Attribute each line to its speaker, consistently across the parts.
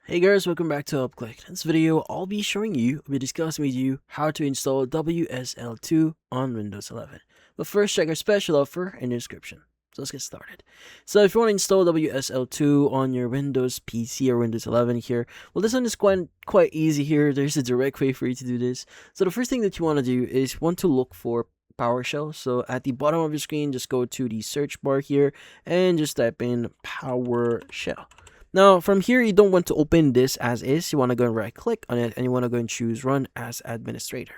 Speaker 1: Hey guys, welcome back to UpClick. In this video, I'll be discussing with you how to install WSL2 on Windows 11. But first, check our special offer in the description. So let's get started. So if you want to install WSL2 on your Windows PC or Windows 11 here, well, this one is quite easy here. There's a direct way for you to do this. So the first thing that you want to do is look for PowerShell. So at the bottom of your screen, just go to the search bar here and just type in PowerShell. Now, from here, you don't want to open this as is. You want to go and right click on it and you want to go and choose Run as Administrator.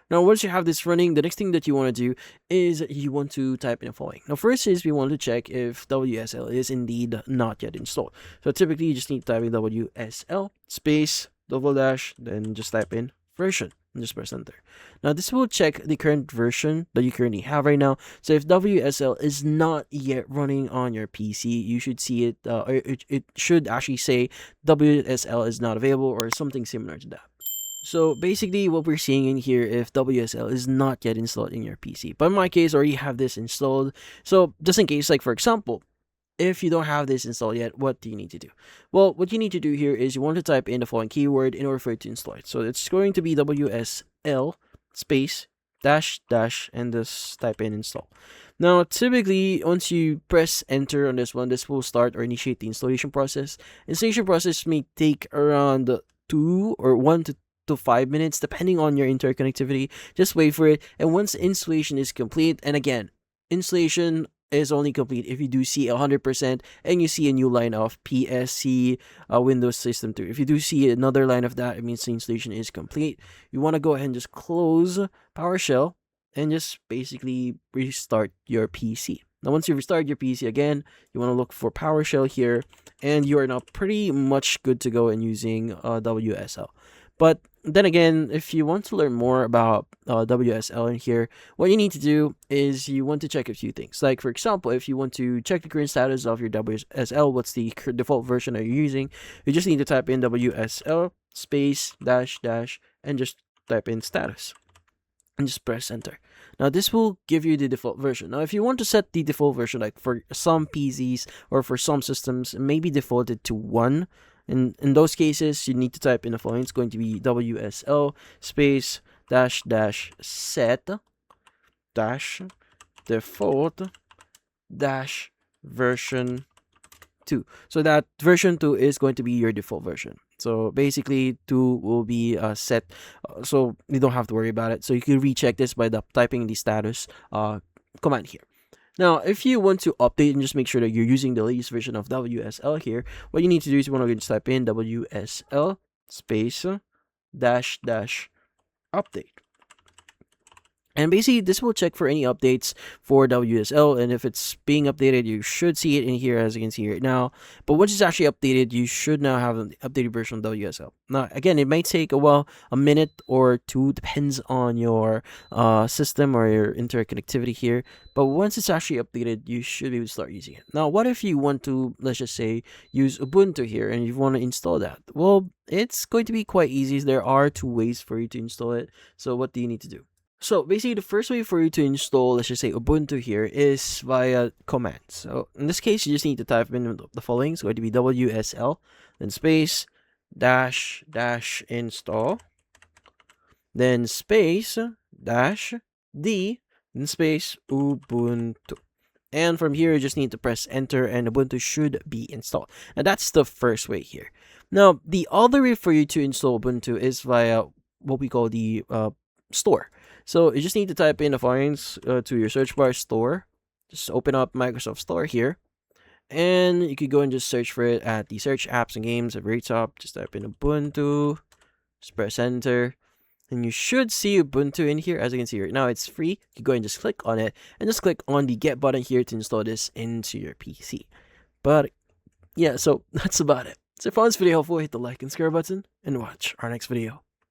Speaker 1: Now, once you have this running, the next thing that you want to do is you want to type in the following. Now, first is we want to check if WSL is indeed not yet installed. So typically, you just need to type in WSL space / then just type in version and just press enter. Now this will check the current version that you currently have right now. So if WSL is not yet running on your PC, you should see it, it should actually say WSL is not available or something similar to that. So basically what we're seeing in here, if WSL is not yet installed in your PC, but in my case I already have this installed. So just in case, like for example, if you don't have this installed yet, what do you need to do? Well, what you need to do here is you want to type in the following keyword in order for it to install it. So it's going to be WSL space / and just type in install. Now, typically, once you press enter on this one, this will start or initiate the installation process. Installation process may take around 1 to 5 minutes, depending on your interconnectivity. Just wait for it. And once installation is complete, and again, installation is only complete if you do see 100% and you see a new line of PSC Windows System 2. If you do see another line of that, it means the installation is complete. You want to go ahead and just close PowerShell and just basically restart your PC. Now, once you restart your PC again, you want to look for PowerShell here, and you are now pretty much good to go in using WSL. But then again, if you want to learn more about WSL in here, what you need to do is you want to check a few things. Like, for example, if you want to check the current status of your WSL, what's the default version that you're using, you just need to type in WSL space / and just type in status and just press enter. Now this will give you the default version. Now if you want to set the default version, like for some PCs or for some systems, it may be defaulted to 1. In those cases, you need to type in the following. It's going to be WSL space / set - default - version 2. So that version 2 is going to be your default version. So basically 2 will be set, so you don't have to worry about it. So you can recheck this by typing the status command here. Now, if you want to update and just make sure that you're using the latest version of WSL here, what you need to do is you want to just type in WSL space -- update. And basically, this will check for any updates for WSL, and if it's being updated, you should see it in here, as you can see right now. But once it's actually updated, you should now have an updated version of WSL. Now, again, it might take a minute or two, depends on your system or your interconnectivity here. But once it's actually updated, you should be able to start using it. Now, what if you want to, let's just say, use Ubuntu here, and you want to install that? Well, it's going to be quite easy. There are 2 ways for you to install it. So what do you need to do? So basically, the first way for you to install, let's just say, Ubuntu here is via commands. So in this case, you just need to type in the following. It's going to be WSL, then space -- install, then space -d, then space Ubuntu. And from here, you just need to press enter and Ubuntu should be installed. And that's the first way here. Now, the other way for you to install Ubuntu is via what we call the store. So you just need to type in the followings to your search bar, store. Just open up Microsoft Store here. And you could go and just search for it at the search apps and games at the very top. Just type in Ubuntu. Just press enter. And you should see Ubuntu in here. As you can see right now, it's free. You go and just click on it. And just click on the get button here to install this into your PC. But yeah, so that's about it. So if you found this video helpful, hit the like and subscribe button. And watch our next video.